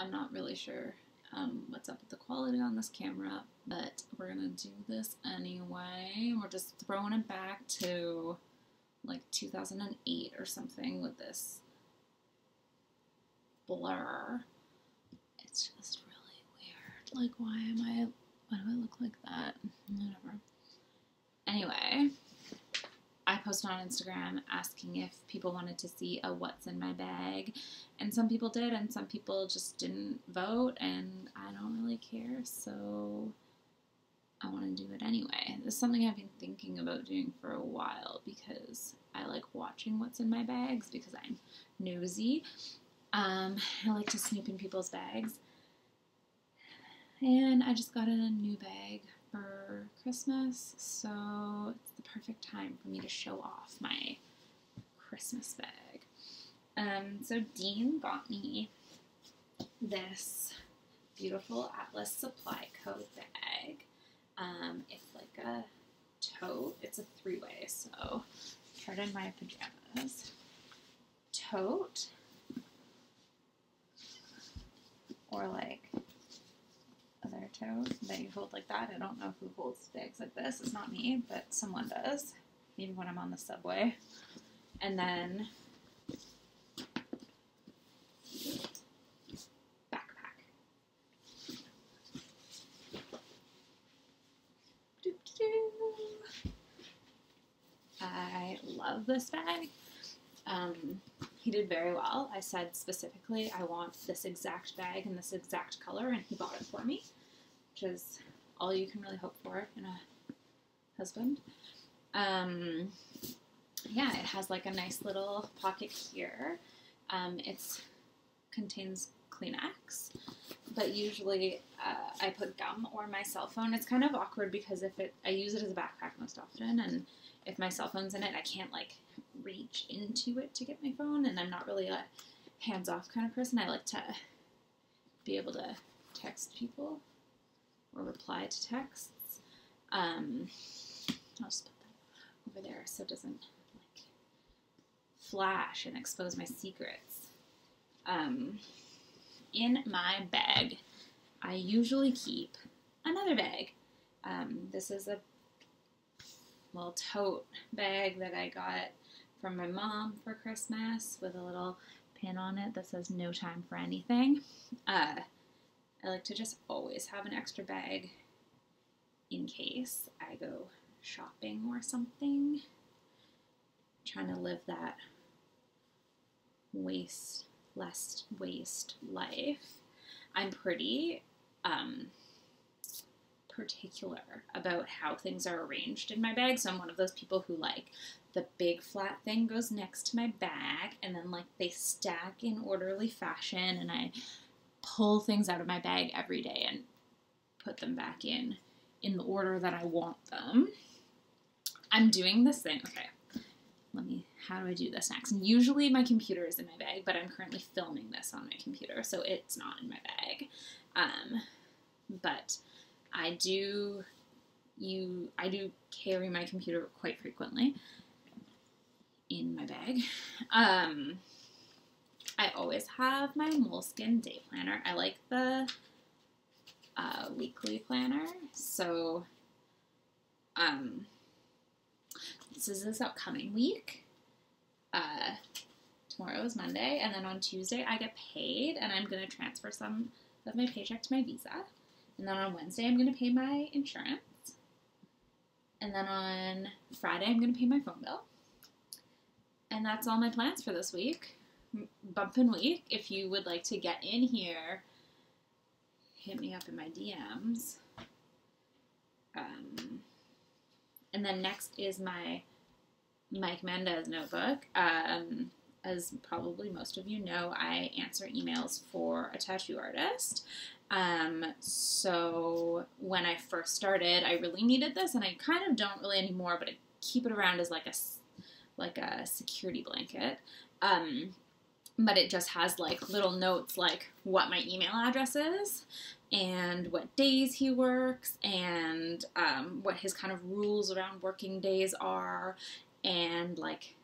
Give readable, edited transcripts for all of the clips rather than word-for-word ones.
I'm not really sure what's up with the quality on this camera, but we're gonna do this anyway. We're just throwing it back to like 2008 or something with this blur. It's just really weird. Like, why do I look like that? Whatever. Anyway, I posted on Instagram asking if people wanted to see a what's in my bag, and some people did, and some people just didn't vote, and I don't really care, so I want to do it anyway. This is something I've been thinking about doing for a while because I like watching what's in my bags because I'm nosy. I like to snoop in people's bags, and I just got a new bag for Christmas, so it's the perfect time for me to show off my Christmas bag. So Dean got me this beautiful Atlas Supply Co. bag. It's like a tote. It's a three-way, so pardon my pajamas. Tote, or like other tote that you hold like that. I don't know who holds bags like this. It's not me, but someone does. Maybe when I'm on the subway. And then backpack. I love this bag. He did very well. I said specifically, I want this exact bag in this exact color, and he bought it for me, which is all you can really hope for in a husband. Yeah, it has like a nice little pocket here. It contains Kleenex, but usually I put gum or my cell phone. It's kind of awkward because I use it as a backpack most often, and if my cell phone's in it, I can't like reach into it to get my phone, and I'm not really a hands-off kind of person. I like to be able to text people or reply to texts. I'll just put that over there so it doesn't like flash and expose my secrets. In my bag, I usually keep another bag. This is a little tote bag that I got from my mom for Christmas with a little pin on it that says no time for anything. I like to just always have an extra bag in case I go shopping or something. I'm trying to live that less waste life. I'm pretty particular about how things are arranged in my bag, so I'm one of those people who like the big flat thing goes next to my bag, and then like they stack in orderly fashion, and I pull things out of my bag every day and put them back in the order that I want them. I'm doing this thing. Okay, how do I do this next? And usually my computer is in my bag, but I'm currently filming this on my computer, so it's not in my bag. But I do carry my computer quite frequently in my bag. I always have my Moleskine day planner. I like the weekly planner. So this is this upcoming week. Tomorrow is Monday, and then on Tuesday I get paid, and I'm going to transfer some of my paycheck to my Visa. And then on Wednesday, I'm going to pay my insurance. And then on Friday, I'm going to pay my phone bill. And that's all my plans for this week. Bumpin' week. If you would like to get in here, hit me up in my DMs. And then next is my Mike Mendez notebook. As probably most of you know, I answer emails for a tattoo artist. So when I first started, I really needed this, and I kind of don't really anymore, but I keep it around as like a security blanket. But it just has like little notes like what my email address is and what days he works and what his kind of rules around working days are, and like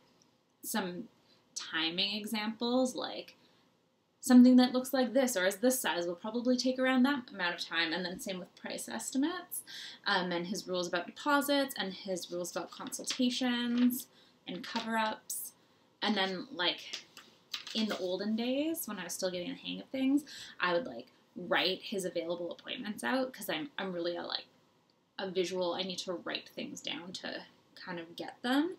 some timing examples, like something that looks like this or is this size will probably take around that amount of time. And then same with price estimates, and his rules about deposits and his rules about consultations and cover-ups. And then, like, in the olden days, when I was still getting the hang of things, I would, like, write his available appointments out, because I'm really a visual. I need to write things down to kind of get them.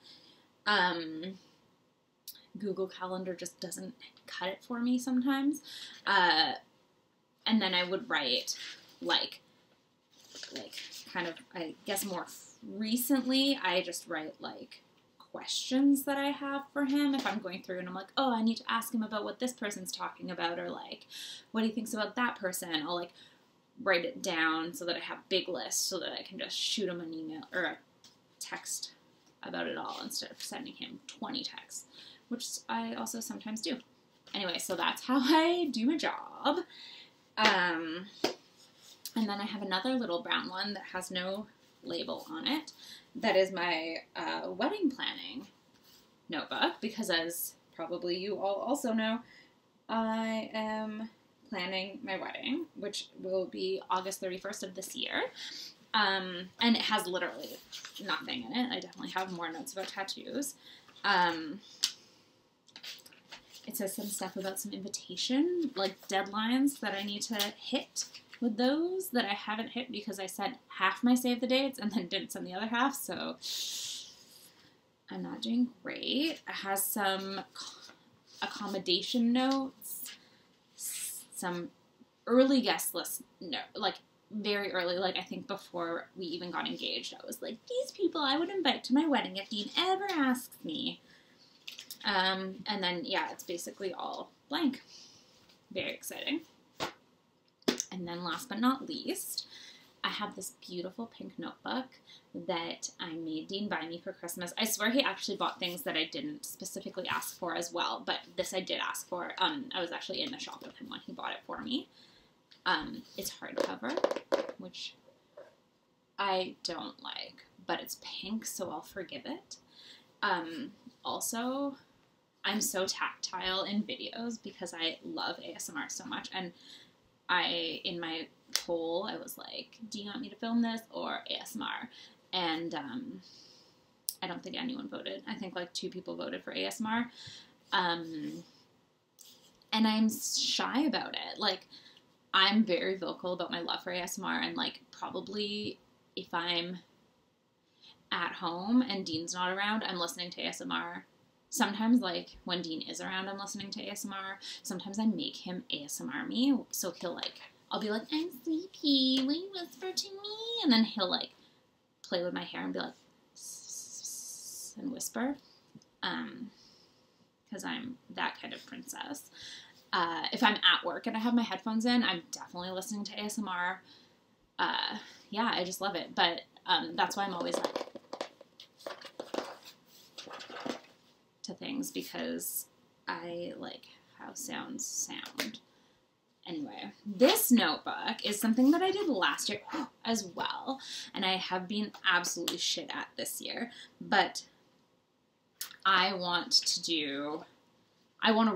Google Calendar just doesn't cut it for me sometimes. And then I would write, like kind of, I guess more recently, I just write, like, questions that I have for him if I'm going through and I'm like, oh, I need to ask him about what this person's talking about, or, like, what he thinks about that person. I'll, like, write it down so that I have big lists so that I can just shoot him an email or a text about it all instead of sending him 20 texts, which I also sometimes do. Anyway, so that's how I do my job. And then I have another little brown one that has no label on it. That is my wedding planning notebook, because as probably you all also know, I am planning my wedding, which will be August 31st of this year. And it has literally nothing in it. I definitely have more notes about tattoos. It says some stuff about some invitation, like, deadlines that I need to hit with those that I haven't hit because I sent half my save the dates and then didn't send the other half, so I'm not doing great. It has some accommodation notes, some early guest list, no, like, very early, like, I think before we even got engaged, I was like, these people I would invite to my wedding if Dean ever asks me. And then, yeah, it's basically all blank. Very exciting. And then last but not least, I have this beautiful pink notebook that I made Dean buy me for Christmas. I swear he actually bought things that I didn't specifically ask for as well, but this I did ask for. I was actually in the shop with him when he bought it for me. It's hardcover, which I don't like, but it's pink, so I'll forgive it. Also, I'm so tactile in videos because I love ASMR so much, and in my poll, I was like, do you want me to film this or ASMR? And I don't think anyone voted. I think, like, 2 people voted for ASMR. And I'm shy about it. Like, I'm very vocal about my love for ASMR, and, like, probably if I'm at home and Dean's not around, I'm listening to ASMR. Sometimes, like, when Dean is around, I'm listening to ASMR. Sometimes I make him ASMR me, so he'll, like, I'll be like, I'm sleepy, will you whisper to me? And then he'll, like, play with my hair and be like, and whisper, because I'm that kind of princess. If I'm at work and I have my headphones in, I'm definitely listening to ASMR. Yeah, I just love it, but that's why I'm always, like, to things, because I like how sounds sound. Anyway, this notebook is something that I did last year as well, and I have been absolutely shit at this year, but I want to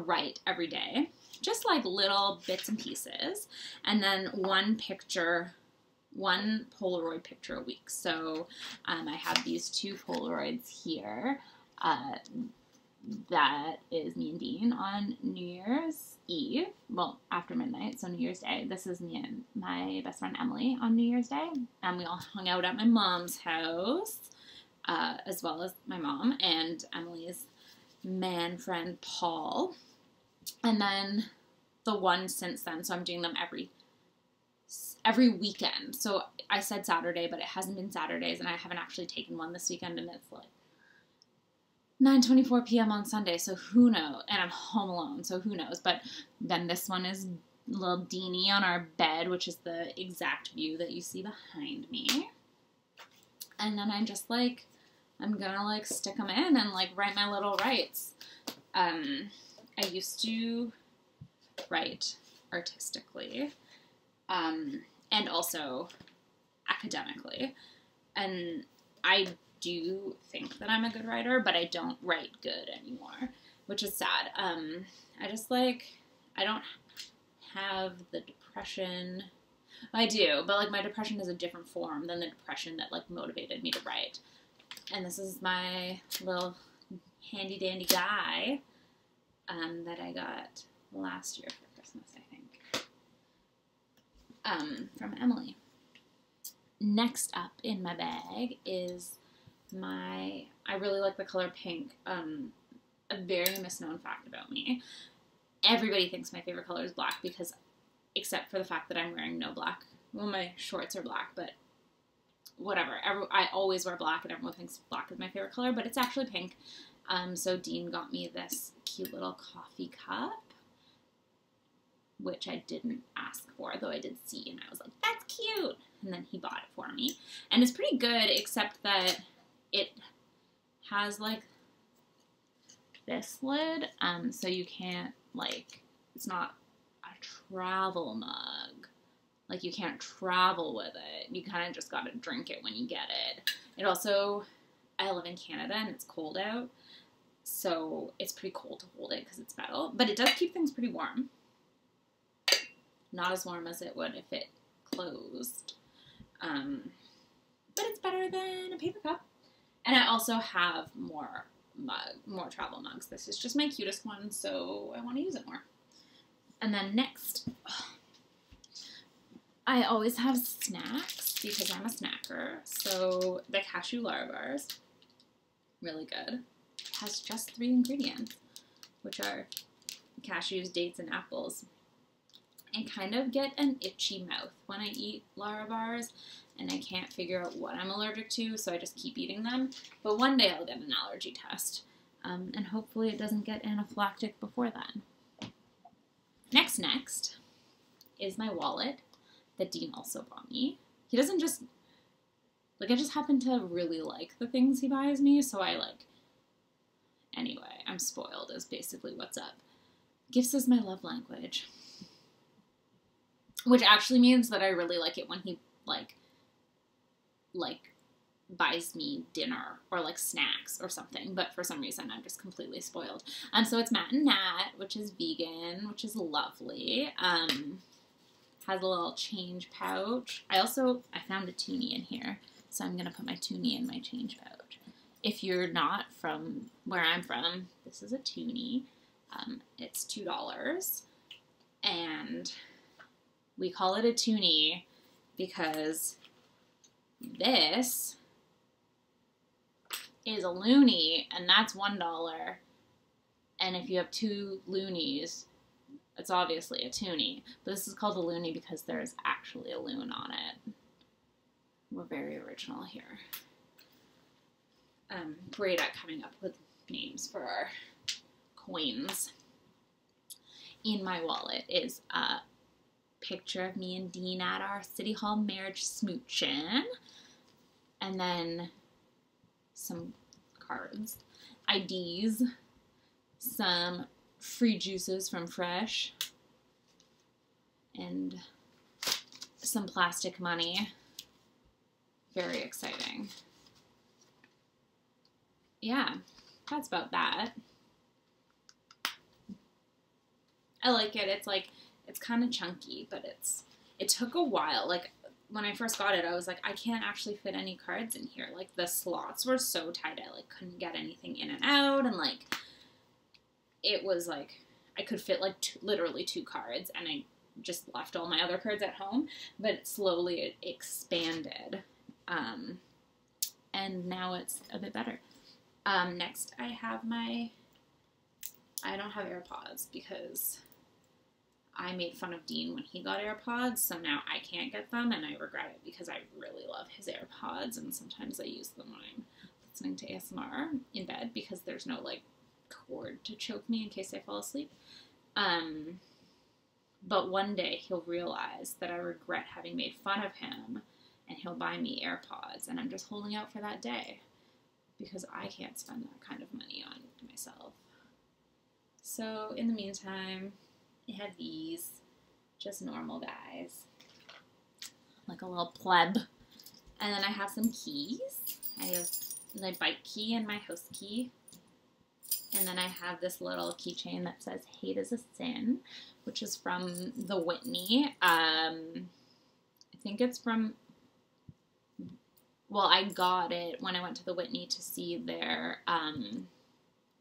write every day, just like little bits and pieces, and then one Polaroid picture a week. So I have these 2 Polaroids here. That is me and Dean on New Year's Eve. Well, after midnight, so New Year's Day. This is me and my best friend Emily on New Year's Day. And we all hung out at my mom's house, as well as my mom and Emily's man friend Paul. And then the one since then, so I'm doing them every weekend. So I said Saturday, but it hasn't been Saturdays, and I haven't actually taken one this weekend, and it's like 9:24 p.m. on Sunday, so who knows? And I'm home alone, so who knows? But then this one is little Deanie on our bed, which is the exact view that you see behind me. And then I'm just like, I'm gonna, like, stick them in and, like, write my little rights. I used to write artistically, and also academically, and I do think that I'm a good writer, but I don't write good anymore, which is sad. I I don't have the depression. I do, but like my depression is a different form than the depression that like motivated me to write. And this is my little handy dandy guy that I got last year for Christmas, I think, from Emily. Next up in my bag is I really like the color pink. A very misknown fact about me. Everybody thinks my favorite color is black because, except for the fact that I'm wearing no black. Well, my shorts are black, but whatever. I always wear black and everyone thinks black is my favorite color, but it's actually pink. So Dean got me this cute little coffee cup, which I didn't ask for, though I did see, and I was like, that's cute! And then he bought it for me. And it's pretty good, except that it has, like, this lid, so you can't, like, it's not a travel mug. Like, you can't travel with it. You kind of just gotta drink it when you get it. It also, I live in Canada, and it's cold out, so it's pretty cold to hold it because it's metal. But it does keep things pretty warm. Not as warm as it would if it closed. But it's better than a paper cup. And I also have more travel mugs. This is just my cutest one, so I want to use it more. And then next, I always have snacks because I'm a snacker. So the cashew Larabars, really good. It has just 3 ingredients, which are cashews, dates, and apples. I kind of get an itchy mouth when I eat Larabars, and I can't figure out what I'm allergic to, so I just keep eating them. But one day I'll get an allergy test, and hopefully it doesn't get anaphylactic before then. Next is my wallet that Dean also bought me. He doesn't just, like, I just happen to really like the things he buys me, so anyway, I'm spoiled is basically what's up. Gifts is my love language. Which actually means that I really like it when he, like buys me dinner or, like, snacks or something. But for some reason, I'm just completely spoiled. So it's Matt and Nat, which is vegan, which is lovely. Has a little change pouch. I found a toonie in here, so I'm going to put my toonie in my change pouch. If you're not from where I'm from, this is a toonie. It's $2. And we call it a toonie because this is a loonie, and that's $1. And if you have 2 loonies, it's obviously a toonie. But this is called a loonie because there's actually a loon on it. We're very original here. Great at coming up with names for our coins. In my wallet is a picture of me and Dean at our City Hall marriage smooching, and then some cards, IDs, some free juices from Fresh, and some plastic money. Very exciting. Yeah, that's about that. I like it. It's kind of chunky, but it took a while. Like, when I first got it, I was like, I can't actually fit any cards in here. Like, the slots were so tight, I, like, couldn't get anything in and out, and, like, it was, like, I could fit, like, literally 2 cards, and I just left all my other cards at home, but slowly it expanded, and now it's a bit better. Next, I don't have AirPods because I made fun of Dean when he got AirPods, so now I can't get them, and I regret it because I really love his AirPods, and sometimes I use them when I'm listening to ASMR in bed because there's no, like, cord to choke me in case I fall asleep. But one day he'll realize that I regret having made fun of him, and he'll buy me AirPods, and I'm just holding out for that day because I can't spend that kind of money on myself. So in the meantime, I have these, just normal guys, like a little pleb. And then I have some keys. I have my bike key and my house key. And then I have this little keychain that says "Hate is a Sin," which is from the Whitney. I think it's from, well, I got it when I went to the Whitney to see their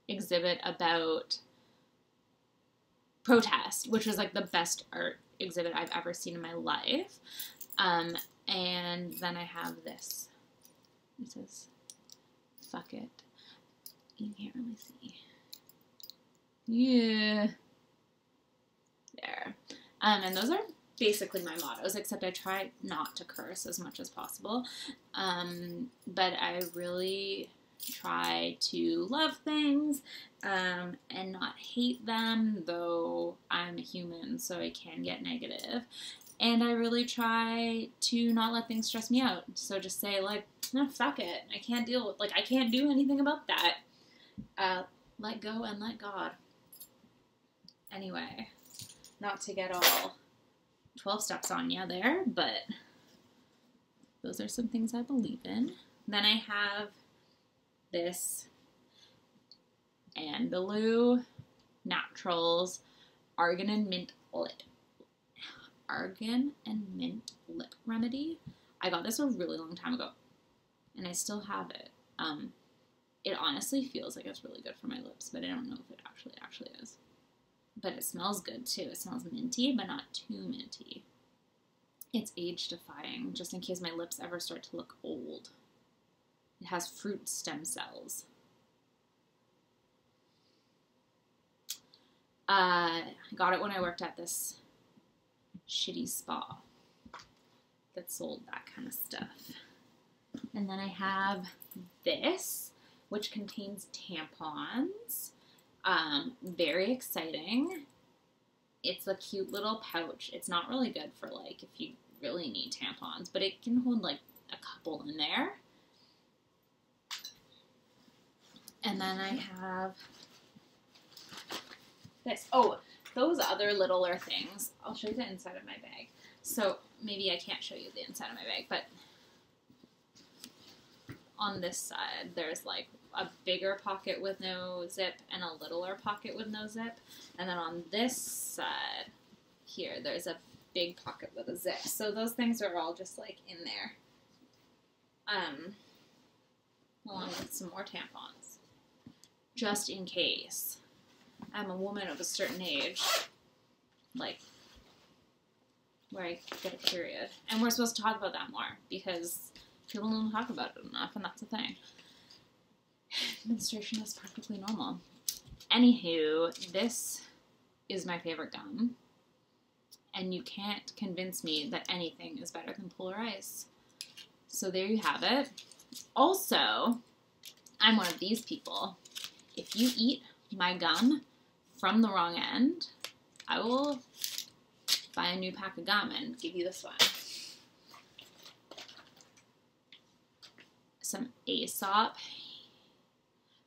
exhibit about protest, which was like the best art exhibit I've ever seen in my life. And then I have this. It says, "Fuck it." You can't really see. Yeah. There. And those are basically my mottos, except I try not to curse as much as possible. But I really try to love things and not hate them, though I'm a human, so I can get negative. And I really try to not let things stress me out. So just say, like, no, fuck it. I can't deal with, like, I can't do anything about that. Let go and let God. Anyway, not to get all 12 steps on you there, but those are some things I believe in. Then I have this Andalou Naturals Argan and Mint Lip Remedy. I got this a really long time ago, and I still have it. It honestly feels like it's really good for my lips, but I don't know if it actually is. But it smells good too. It smells minty, but not too minty. It's age-defying, just in case my lips ever start to look old. It has fruit stem cells. I got it when I worked at this shitty spa that sold that kind of stuff. And then I have this, which contains tampons. Very exciting. It's a cute little pouch. It's not really good for, like, if you really need tampons, but it can hold, like, a couple in there. And then I have this. Oh, those other littler things. I'll show you the inside of my bag. So maybe I can't show you the inside of my bag, but on this side, there's like a bigger pocket with no zip and a littler pocket with no zip. And then on this side here, there's a big pocket with a zip. So those things are all just like in there. Along with some more tampons. Just in case I'm a woman of a certain age, like, where I get a period. And we're supposed to talk about that more, because people don't talk about it enough, and that's the thing. Menstruation is perfectly normal. Anywho, this is my favorite gum, and you can't convince me that anything is better than Polar Ice. So there you have it. Also, I'm one of these people. If you eat my gum from the wrong end, I will buy a new pack of gum and give you this one. Some Aesop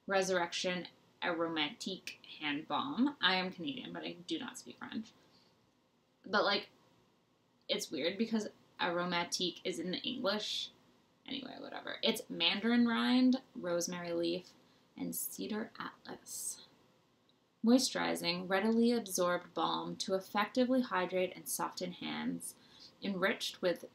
Resurrection Aromatique Hand Balm. I am Canadian, but I do not speak French. But, like, it's weird because aromatique is in the English. Anyway, whatever. It's mandarin rind, rosemary leaf, and cedar atlas. Moisturizing, readily absorbed balm to effectively hydrate and soften hands. Enriched with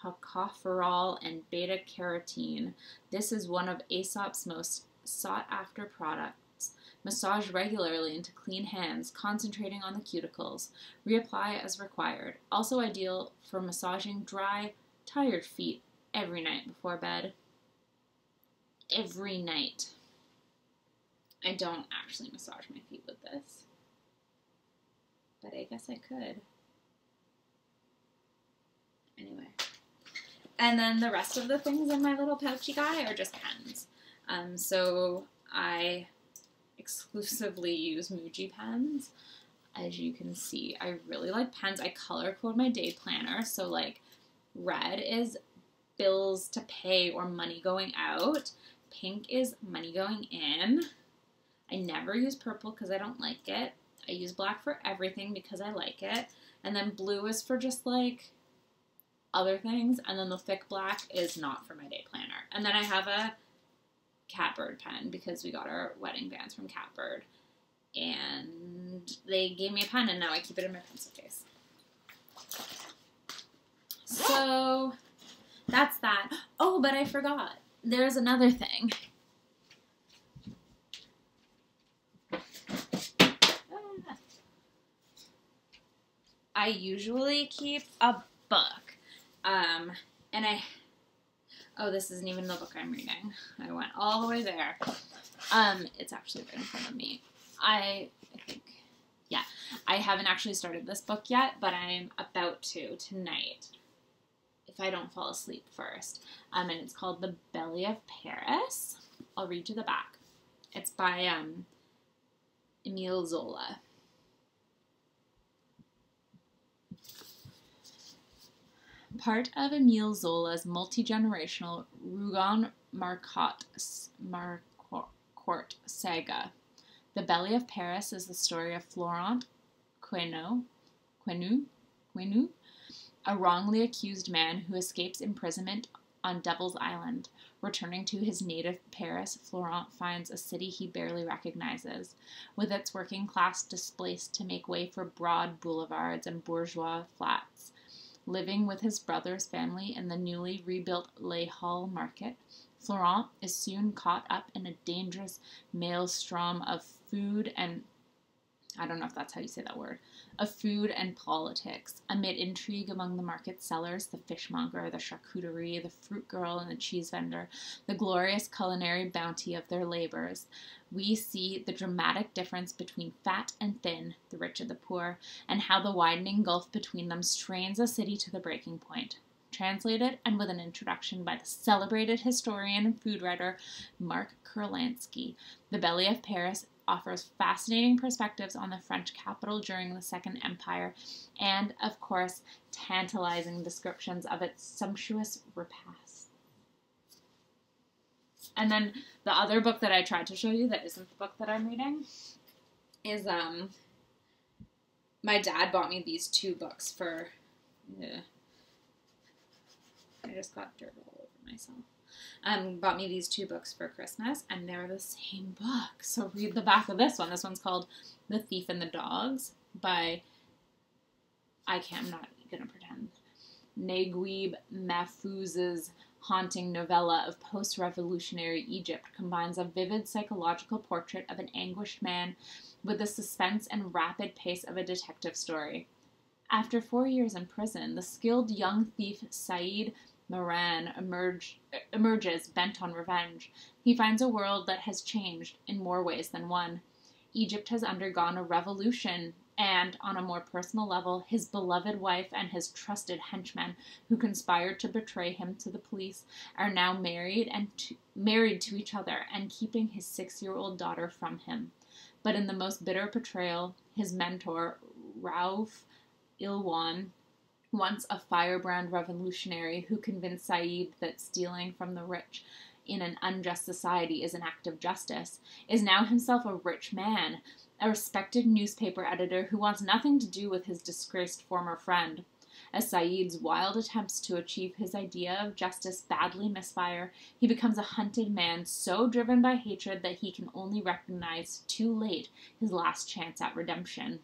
tocopherol and beta-carotene, this is one of Aesop's most sought-after products. Massage regularly into clean hands, concentrating on the cuticles. Reapply as required. Also ideal for massaging dry, tired feet every night before bed. Every night. I don't actually massage my feet with this, but I guess I could. Anyway. And then the rest of the things in my little pouchy guy are just pens. So I exclusively use Muji pens. As you can see, I really like pens. I color code my day planner. So, like, red is bills to pay or money going out. Pink is money going in. I never use purple because I don't like it. I use black for everything because I like it. And then blue is for just, like, other things. And then the thick black is not for my day planner. And then I have a Catbird pen because we got our wedding bands from Catbird. And they gave me a pen, and now I keep it in my pencil case. So that's that. Oh, but I forgot. There's another thing. I usually keep a book. Oh, this isn't even the book I'm reading. I went all the way there. It's actually right in front of me. I think, yeah. I haven't actually started this book yet, but I'm about to tonight, if I don't fall asleep first. And it's called The Belly of Paris. I'll read you the back. It's by Emile Zola. Part of Emile Zola's multi-generational Rougon-Marcotte saga. The Belly of Paris is the story of Florent Quenu, a wrongly accused man who escapes imprisonment on Devil's Island. Returning to his native Paris, Florent finds a city he barely recognizes, with its working class displaced to make way for broad boulevards and bourgeois flats. Living with his brother's family in the newly rebuilt Les Halles market, Florent is soon caught up in a dangerous maelstrom of food and politics. Amid intrigue among the market sellers, the fishmonger, the charcuterie, the fruit girl, and the cheese vendor, the glorious culinary bounty of their labors, we see the dramatic difference between fat and thin, the rich and the poor, and how the widening gulf between them strains a city to the breaking point. Translated and with an introduction by the celebrated historian and food writer Mark Kurlansky, The Belly of Paris offers fascinating perspectives on the French capital during the Second Empire and, of course, tantalizing descriptions of its sumptuous repasts. And then the other book that I tried to show you that isn't the book that I'm reading is, my dad bought me these two books for, I just got dirt all over myself. Bought me these two books for Christmas, and they're the same book. So read the back of this one. This one's called The Thief and the Dogs by, I'm not going to pretend, Naguib Mahfouz's haunting novella of post-revolutionary Egypt combines a vivid psychological portrait of an anguished man with the suspense and rapid pace of a detective story. After 4 years in prison, the skilled young thief Saïd Moran emerges bent on revenge. He finds a world that has changed in more ways than one. Egypt has undergone a revolution, and, on a more personal level, his beloved wife and his trusted henchmen, who conspired to betray him to the police, are now married to each other and keeping his 6-year-old daughter from him. But in the most bitter betrayal, his mentor, Raouf Ilwan, once a firebrand revolutionary who convinced Said that stealing from the rich in an unjust society is an act of justice, is now himself a rich man, a respected newspaper editor who wants nothing to do with his disgraced former friend. As Said's wild attempts to achieve his idea of justice badly misfire, he becomes a hunted man so driven by hatred that he can only recognize too late his last chance at redemption.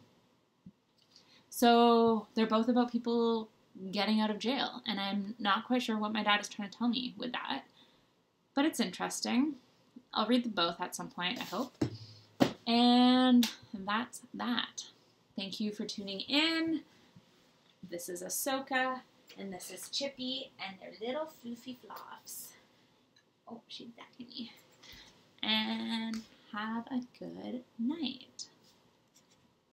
So they're both about people getting out of jail, and I'm not quite sure what my dad is trying to tell me with that. But it's interesting. I'll read them both at some point, I hope. And that's that. Thank you for tuning in. This is Ahsoka, and this is Chippy, and their little floofy flops. Oh, she's attacking me. And have a good night.